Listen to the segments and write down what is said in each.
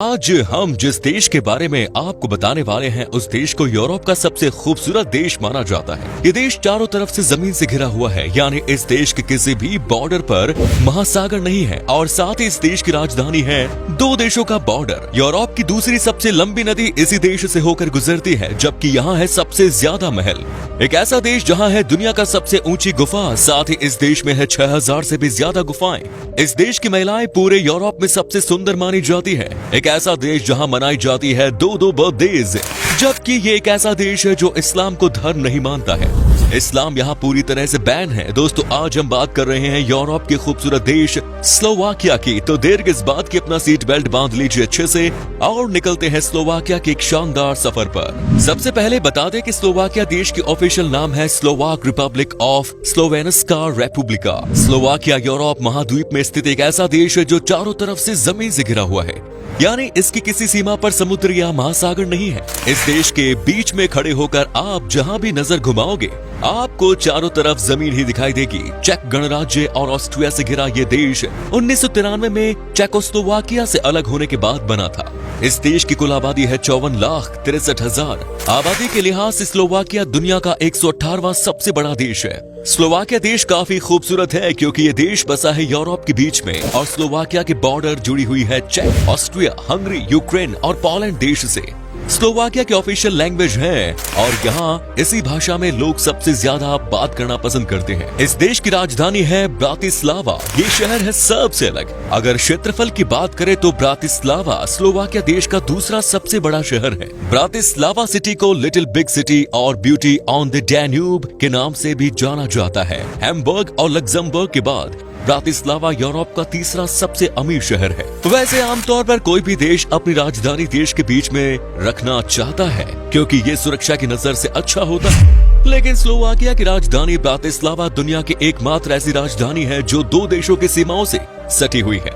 आज हम जिस देश के बारे में आपको बताने वाले हैं उस देश को यूरोप का सबसे खूबसूरत देश माना जाता है। ये देश चारों तरफ से जमीन से घिरा हुआ है, यानी इस देश के किसी भी बॉर्डर पर महासागर नहीं है और साथ ही इस देश की राजधानी है दो देशों का बॉर्डर। यूरोप की दूसरी सबसे लंबी नदी इसी देश से होकर गुजरती है, जबकि यहाँ है सबसे ज्यादा महल। एक ऐसा देश जहाँ है दुनिया का सबसे ऊंची गुफा, साथ ही इस देश में है 6000 से भी ज्यादा गुफाएं। इस देश की महिलाएं पूरे यूरोप में सबसे सुंदर मानी जाती है। एक ऐसा देश जहां मनाई जाती है दो बर्थडेज, जबकि ये एक ऐसा देश है जो इस्लाम को धर्म नहीं मानता है। इस्लाम यहाँ पूरी तरह से बैन है। दोस्तों, आज हम बात कर रहे हैं यूरोप के खूबसूरत देश स्लोवाकिया की। तो देर किस बात की, अपना सीट बेल्ट बांध लीजिए अच्छे से और निकलते हैं स्लोवाकिया के एक शानदार सफर पर। सबसे पहले बता दें कि स्लोवाकिया देश की ऑफिशियल नाम है Slovak Republic of स्लोवेनस्का रेपुब्लिका। Slovakia Europe महाद्वीप में स्थित एक ऐसा देश है जो चारों तरफ से जमीन से घिरा हुआ है, यानी इसकी किसी सीमा पर समुद्र या महासागर नहीं है। इस देश के बीच में खड़े होकर आप जहां भी नजर घुमाओगे आपको चारों तरफ जमीन ही दिखाई देगी। चेक गणराज्य और ऑस्ट्रिया से घिरा ये देश 1993 में चेकोस्लोवाकिया से अलग होने के बाद बना था। इस देश की कुल आबादी है 54,63,000। आबादी के लिहाज से स्लोवाकिया दुनिया का 118वां सबसे बड़ा देश है। स्लोवाकिया देश काफी खूबसूरत है क्योंकि ये देश बसा है यूरोप के बीच में और स्लोवाकिया के बॉर्डर जुड़ी हुई है चेक, ऑस्ट्रिया, हंगरी, यूक्रेन और पोलैंड देश से। स्लोवाकिया की ऑफिशियल लैंग्वेज है और यहाँ इसी भाषा में लोग सबसे ज्यादा बात करना पसंद करते हैं। इस देश की राजधानी है ब्रातिस्लावा। ये शहर है सबसे अलग। अगर क्षेत्रफल की बात करें तो ब्रातिस्लावा स्लोवाकिया देश का दूसरा सबसे बड़ा शहर है। ब्रातिस्लावा सिटी को लिटिल बिग सिटी और ब्यूटी ऑन द डैन्यूब के नाम से भी जाना जाता है। हैम्बर्ग और लग्जमबर्ग के बाद ब्रातिस्लावा यूरोप का तीसरा सबसे अमीर शहर है। वैसे आमतौर पर कोई भी देश अपनी राजधानी देश के बीच में रखना चाहता है क्योंकि ये सुरक्षा की नजर से अच्छा होता है, लेकिन स्लोवाकिया की राजधानी ब्रातिस्लावा दुनिया की एकमात्र ऐसी राजधानी है जो दो देशों की सीमाओं से सटी हुई है।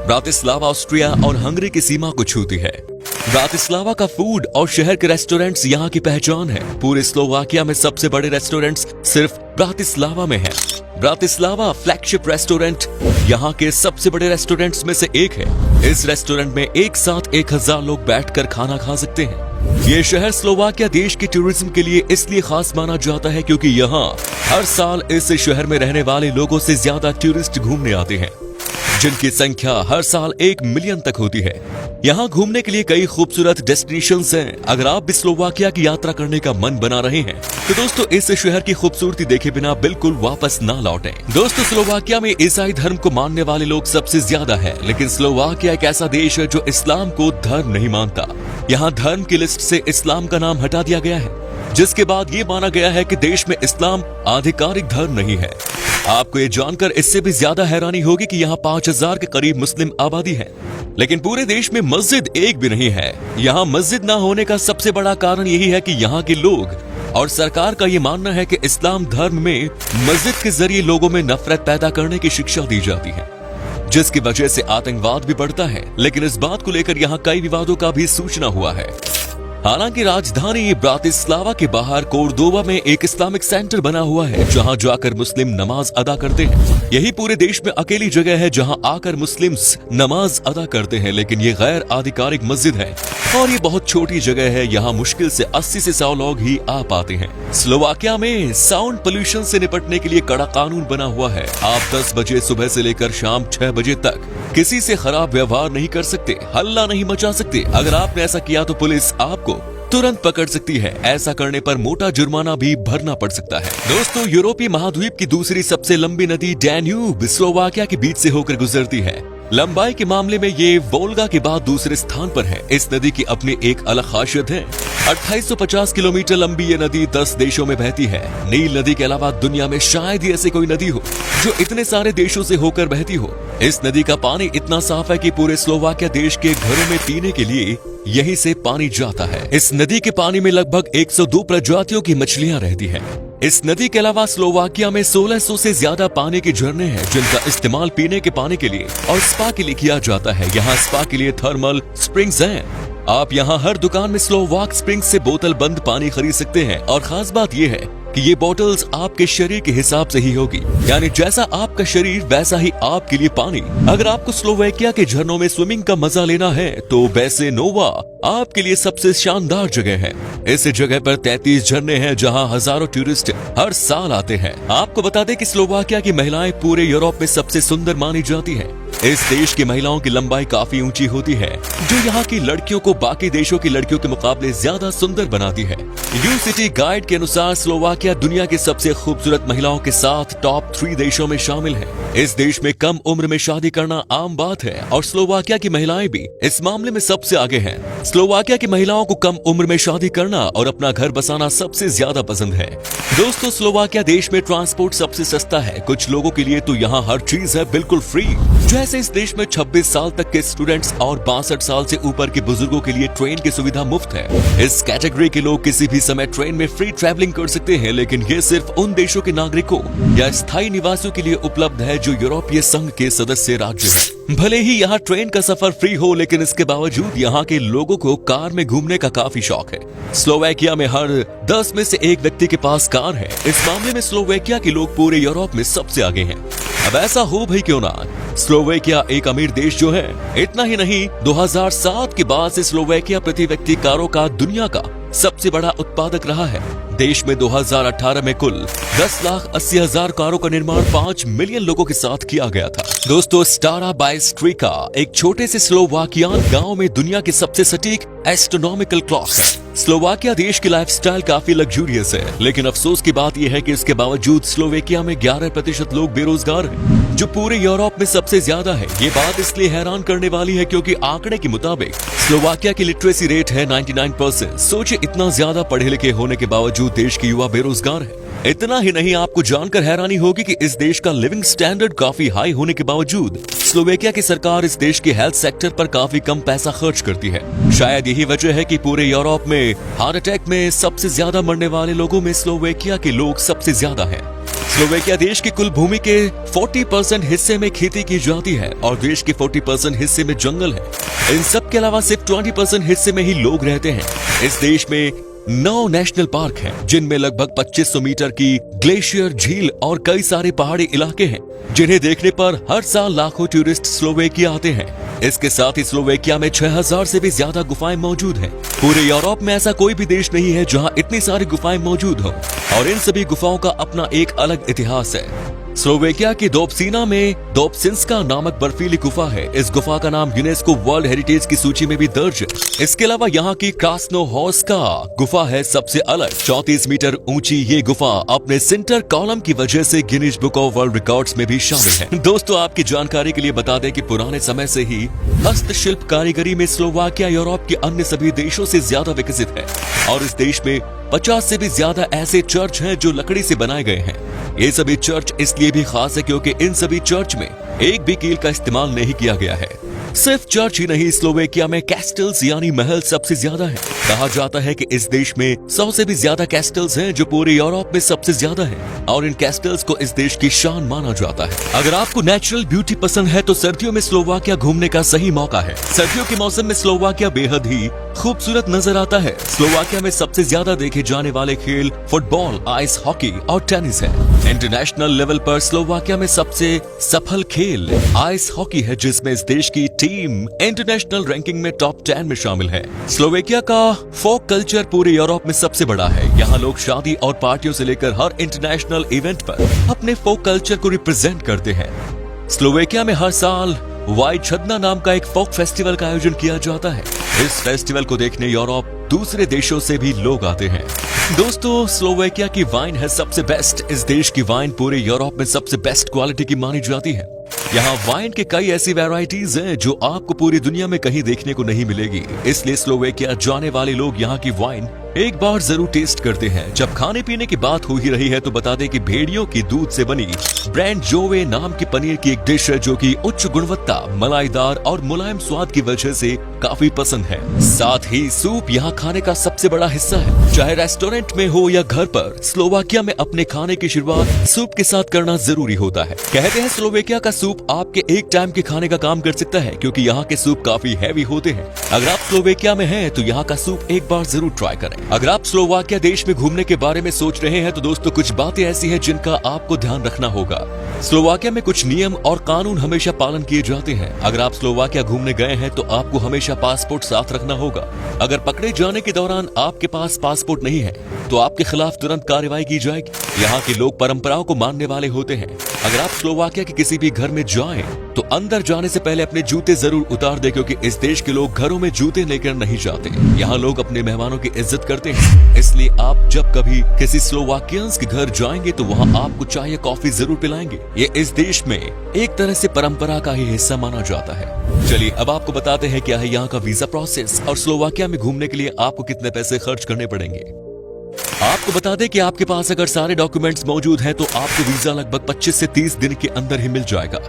ब्रातिस्लावा ऑस्ट्रिया और हंगरी की सीमा को छूती है। ब्रातिस्लावा का फूड और शहर के रेस्टोरेंट्स यहाँ की पहचान है। पूरे स्लोवाकिया में सबसे बड़े रेस्टोरेंट्स सिर्फ ब्रातिस्लावा में हैं। ब्रातिस्लावा फ्लैगशिप रेस्टोरेंट यहाँ के सबसे बड़े रेस्टोरेंट्स में से एक है। इस रेस्टोरेंट में एक साथ 1000 लोग बैठकर खाना खा सकते हैं। ये शहर स्लोवाकिया देश के टूरिज्म के लिए इसलिए खास माना जाता है क्योंकि यहाँ हर साल इस शहर में रहने वाले लोगों से ज्यादा टूरिस्ट घूमने आते हैं, जिनकी संख्या हर साल 1 मिलियन तक होती है। यहाँ घूमने के लिए कई खूबसूरत डेस्टिनेशंस हैं। अगर आप भी स्लोवाकिया की यात्रा करने का मन बना रहे हैं तो दोस्तों इस शहर की खूबसूरती देखे बिना बिल्कुल वापस ना लौटें। दोस्तों, स्लोवाकिया में ईसाई धर्म को मानने वाले लोग सबसे ज्यादा है, लेकिन स्लोवाकिया एक ऐसा देश है जो इस्लाम को धर्म नहीं मानता। यहाँ धर्म की लिस्ट से इस्लाम का नाम हटा दिया गया है, जिसके बाद ये माना गया है कि देश में इस्लाम आधिकारिक धर्म नहीं है। आपको ये जानकर इससे भी ज्यादा हैरानी होगी कि यहाँ 5000 के करीब मुस्लिम आबादी है, लेकिन पूरे देश में मस्जिद एक भी नहीं है। यहाँ मस्जिद न होने का सबसे बड़ा कारण यही है कि यहाँ के लोग और सरकार का ये मानना है कि इस्लाम धर्म में मस्जिद के जरिए लोगों में नफरत पैदा करने की शिक्षा दी जाती है, जिसकी वजह से आतंकवाद भी बढ़ता है। लेकिन इस बात को लेकर यहाँ कई विवादों का भी सूचना हुआ है। हालांकि राजधानी ब्रातिस्लावा के बाहर कोर्दोवा में एक इस्लामिक सेंटर बना हुआ है जहां जाकर मुस्लिम नमाज अदा करते हैं। यही पूरे देश में अकेली जगह है जहां आकर मुस्लिम्स नमाज अदा करते हैं, लेकिन ये गैर आधिकारिक मस्जिद है और ये बहुत छोटी जगह है। यहाँ मुश्किल से 80 से 100 लोग ही आ पाते हैं। स्लोवाकिया में साउंड पोल्यूशन से निपटने के लिए कड़ा कानून बना हुआ है। आप 10 बजे सुबह से लेकर शाम 6 बजे तक किसी से खराब व्यवहार नहीं कर सकते, हल्ला नहीं मचा सकते। अगर आपने ऐसा किया तो पुलिस आपको तुरंत पकड़ सकती है। ऐसा करने पर मोटा जुर्माना भी भरना पड़ सकता है। दोस्तों, यूरोपीय महाद्वीप की दूसरी सबसे लंबी नदी डैन्यूब स्लोवाकिया के बीच से होकर गुजरती है। लंबाई के मामले में ये वोल्गा के बाद दूसरे स्थान पर है। इस नदी की अपनी एक अलग खासियत है। 2850 किलोमीटर लंबी ये नदी 10 देशों में बहती है। नील नदी के अलावा दुनिया में शायद ही ऐसी कोई नदी हो जो इतने सारे देशों से होकर बहती हो। इस नदी का पानी इतना साफ है कि पूरे स्लोवाकिया देश के घरों में पीने के लिए यहीं से पानी जाता है। इस नदी के पानी में लगभग 102 प्रजातियों की मछलियां रहती हैं। इस नदी के अलावा स्लोवाकिया में 1600 से ज्यादा पानी के झरने हैं जिनका इस्तेमाल पीने के पानी के लिए और स्पा के लिए किया जाता है। यहाँ स्पा के लिए थर्मल स्प्रिंग्स हैं। आप यहाँ हर दुकान में स्लोवाक स्प्रिंग्स से बोतल बंद पानी खरीद सकते हैं और खास बात यह है कि ये बॉटल्स आपके शरीर के हिसाब से ही होगी, यानी जैसा आपका शरीर वैसा ही आपके लिए पानी। अगर आपको स्लोवाकिया के झरनों में स्विमिंग का मजा लेना है तो बेसेनोवा आपके लिए सबसे शानदार जगह है। इस जगह पर 33 झरने हैं जहां हजारों टूरिस्ट हर साल आते हैं। आपको बता दें कि स्लोवाकिया की महिलाएं पूरे यूरोप में सबसे सुंदर मानी जाती हैं। इस देश की महिलाओं की लंबाई काफी ऊंची होती है, जो यहाँ की लड़कियों को बाकी देशों की लड़कियों के मुकाबले ज्यादा सुंदर बनाती है। यू सिटी गाइड के अनुसार स्लोवाकिया दुनिया की सबसे खूबसूरत महिलाओं के साथ टॉप 3 देशों में शामिल है। इस देश में कम उम्र में शादी करना आम बात है और स्लोवाकिया की महिलाएं भी इस मामले में सबसे आगे हैं। स्लोवाकिया की महिलाओं को कम उम्र में शादी करना और अपना घर बसाना सबसे ज्यादा पसंद है। दोस्तों, स्लोवाकिया देश में ट्रांसपोर्ट सबसे सस्ता है। कुछ लोगों के लिए तो यहाँ हर चीज है बिल्कुल फ्री। जैसे इस देश में 26 साल तक के स्टूडेंट्स और 62 साल से ऊपर के बुजुर्गों के लिए ट्रेन की सुविधा मुफ्त है। इस कैटेगरी के लोग किसी भी समय ट्रेन में फ्री ट्रैवलिंग कर सकते हैं, लेकिन ये सिर्फ उन देशों के नागरिकों या स्थायी निवासियों के लिए उपलब्ध है जो यूरोपीय संघ के सदस्य राज्य हैं। भले ही यहाँ ट्रेन का सफर फ्री हो, लेकिन इसके बावजूद यहाँ के लोगों को कार में घूमने का काफी शौक है। स्लोवाकिया में हर 10 में से 1 व्यक्ति के पास कार है। इस मामले में स्लोवाकिया के लोग पूरे यूरोप में सबसे आगे हैं। अब ऐसा हो भाई क्यों ना, स्लोवाकिया एक अमीर देश जो है। इतना ही नहीं, 2007 के बाद से स्लोवाकिया प्रति व्यक्ति कारों का दुनिया का सबसे बड़ा उत्पादक रहा है। देश में 2018 में कुल 10,80,000 कारों का निर्माण 5 मिलियन लोगों के साथ किया गया था। दोस्तों, स्टारा बायस्ट्रिका एक छोटे से स्लोवाकियान गांव में दुनिया के सबसे सटीक एस्ट्रोनॉमिकल क्लॉक है। स्लोवाकिया देश की लाइफस्टाइल काफी लग्जूरियस है, लेकिन अफसोस की बात यह है कि इसके बावजूद स्लोवाकिया में 11% लोग बेरोजगार हैं, जो पूरे यूरोप में सबसे ज्यादा है। ये बात इसलिए हैरान करने वाली है क्योंकि आंकड़े के मुताबिक स्लोवाकिया की लिटरेसी रेट है 99%। सोचिए, इतना ज्यादा पढ़े लिखे होने के बावजूद देश के युवा बेरोजगार है। इतना ही नहीं, आपको जानकर हैरानी होगी कि इस देश का लिविंग स्टैंडर्ड काफी हाई होने के बावजूद स्लोवाकिया की सरकार इस देश के हेल्थ सेक्टर पर काफी कम पैसा खर्च करती है। शायद यही वजह है कि पूरे यूरोप में हार्ट अटैक में सबसे ज्यादा मरने वाले लोगों में स्लोवाकिया के लोग सबसे ज्यादा हैं। स्लोवाकिया देश की कुल भूमि के 40% हिस्से में खेती की जाती है और देश के 40% हिस्से में जंगल है। इन सब के अलावा सिर्फ 20% हिस्से में ही लोग रहते हैं। इस देश में 9 नेशनल पार्क हैं, जिनमें लगभग 2500 मीटर की ग्लेशियर झील और कई सारे पहाड़ी इलाके हैं, जिन्हें देखने पर हर साल लाखों टूरिस्ट स्लोवाकिया आते हैं। इसके साथ ही स्लोवाकिया में 6000 से भी ज्यादा गुफाएं मौजूद हैं। पूरे यूरोप में ऐसा कोई भी देश नहीं है जहां इतनी सारी गुफाएं मौजूद हो, और इन सभी गुफाओं का अपना एक अलग इतिहास है। स्लोवाकिया की दोब्सिना में दोब्सिंस्का नामक बर्फीली गुफा है। इस गुफा का नाम यूनेस्को वर्ल्ड हेरिटेज की सूची में भी दर्ज है। इसके अलावा यहाँ की क्रास्नोहोर्स्का गुफा है सबसे अलग। 34 मीटर ऊंची ये गुफा अपने सेंटर कॉलम की वजह से Guinness book of world records में भी शामिल है। दोस्तों, आपकी जानकारी के लिए बता दें कि पुराने समय से ही हस्तशिल्प कारीगरी में स्लोवाकिया यूरोप के अन्य सभी देशों से ज्यादा विकसित है, और इस देश में 50 से भी ज्यादा ऐसे चर्च हैं जो लकड़ी से बनाए गए हैं। ये सभी चर्च इसलिए भी खास है क्योंकि इन सभी चर्च में एक भी कील का इस्तेमाल नहीं किया गया है। सिर्फ चर्च ही नहीं, स्लोवाकिया में कैस्टल्स यानी महल सबसे ज्यादा हैं। कहा जाता है कि इस देश में 100 से भी ज्यादा कैस्टल्स हैं, जो पूरे यूरोप में सबसे ज्यादा हैं, और इन कैस्टल्स को इस देश की शान माना जाता है। अगर आपको नेचुरल ब्यूटी पसंद है तो सर्दियों में स्लोवाकिया घूमने का सही मौका है। सर्दियों के मौसम में स्लोवाकिया बेहद ही खूबसूरत नजर आता है। स्लोवाकिया में सबसे ज्यादा देखे जाने वाले खेल फुटबॉल, आइस हॉकी और टेनिस है। इंटरनेशनल लेवल पर स्लोवाकिया में सबसे सफल खेल आइस हॉकी है, जिसमें इस देश की टीम इंटरनेशनल रैंकिंग में टॉप 10 में शामिल है। स्लोवाकिया का फोक कल्चर पूरे यूरोप में सबसे बड़ा है। यहाँ लोग शादी और पार्टियों से लेकर हर इंटरनेशनल इवेंट पर अपने फोक कल्चर को रिप्रेजेंट करते हैं। स्लोवाकिया में हर साल वाइट छदना नाम का एक फोक फेस्टिवल का आयोजन किया जाता है। इस फेस्टिवल को देखने यूरोप दूसरे देशों से भी लोग आते हैं। दोस्तों, स्लोवाकिया की वाइन है सबसे बेस्ट। इस देश की वाइन पूरे यूरोप में सबसे बेस्ट क्वालिटी की मानी जाती है। यहाँ वाइन के कई ऐसी वैरायटीज हैं जो आपको पूरी दुनिया में कहीं देखने को नहीं मिलेगी। इसलिए स्लोवाकिया जाने वाले लोग यहाँ की वाइन एक बार जरूर टेस्ट करते हैं। जब खाने पीने की बात हो ही रही है तो बता दें कि भेड़ियों की दूध से बनी ब्रांड जोवे नाम की पनीर की एक डिश है, जो कि उच्च गुणवत्ता, मलाईदार और मुलायम स्वाद की वजह से काफी पसंद है। साथ ही सूप यहाँ खाने का सबसे बड़ा हिस्सा है। चाहे रेस्टोरेंट में हो या घर पर, स्लोवाकिया में अपने खाने की शुरुआत सूप के साथ करना जरूरी होता है। कहते हैं स्लोवाकिया का सूप आपके एक टाइम के खाने का काम कर सकता है, क्योंकि यहाँ के सूप काफी हैवी होते हैं। अगर आप स्लोवाकिया में हैं तो यहाँ का सूप एक बार जरूर ट्राई करें। अगर आप स्लोवाकिया देश में घूमने के बारे में सोच रहे हैं तो दोस्तों कुछ बातें ऐसी हैं जिनका आपको ध्यान रखना होगा। स्लोवाकिया में कुछ नियम और कानून हमेशा पालन किए जाते हैं। अगर आप स्लोवाकिया घूमने गए हैं तो आपको हमेशा पासपोर्ट साथ रखना होगा। अगर पकड़े जाने के दौरान आपके पास पासपोर्ट नहीं है तो आपके खिलाफ तुरंत कार्रवाई की जाएगी। यहाँ के लोग परंपराओं को मानने वाले होते हैं। अगर आप स्लोवाकिया के किसी भी घर में जाएं तो अंदर जाने से पहले अपने जूते जरूर उतार दें, क्योंकि इस देश के लोग घरों में जूते लेकर नहीं जाते। यहाँ लोग अपने मेहमानों की इज्जत करते हैं, इसलिए आप जब कभी किसी स्लोवाकियंस के घर जाएंगे तो वहाँ आपको चाय या कॉफी जरूर पिलाएंगे। ये इस देश में एक तरह से परंपरा का ही हिस्सा माना जाता है। चलिए अब आपको बताते हैं क्या है यहाँ का वीजा प्रोसेस और स्लोवाकिया में घूमने के लिए आपको कितने पैसे खर्च करने पड़ेंगे। आपको बता दें कि आपके पास अगर सारे डॉक्यूमेंट्स मौजूद हैं तो आपको वीजा लगभग 25 से 30 दिन के अंदर ही मिल जाएगा।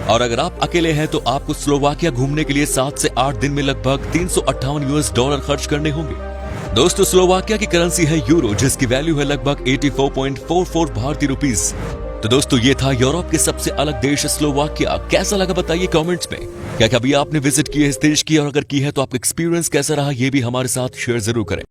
और अगर आप अकेले हैं तो आपको स्लोवाकिया घूमने के लिए 7 से 8 दिन में लगभग $358 खर्च करने होंगे। दोस्तों स्लोवाकिया की करेंसी है यूरो, जिसकी वैल्यू है लगभग 84.44 भारतीय रुपीस। तो दोस्तों ये था यूरोप के सबसे अलग देश स्लोवाकिया। कैसा लगा बताइए कमेंट्स में। क्या कभी आपने विजिट की है इस देश की, और अगर की है तो आपका एक्सपीरियंस कैसा रहा ये भी हमारे साथ शेयर जरूर करें।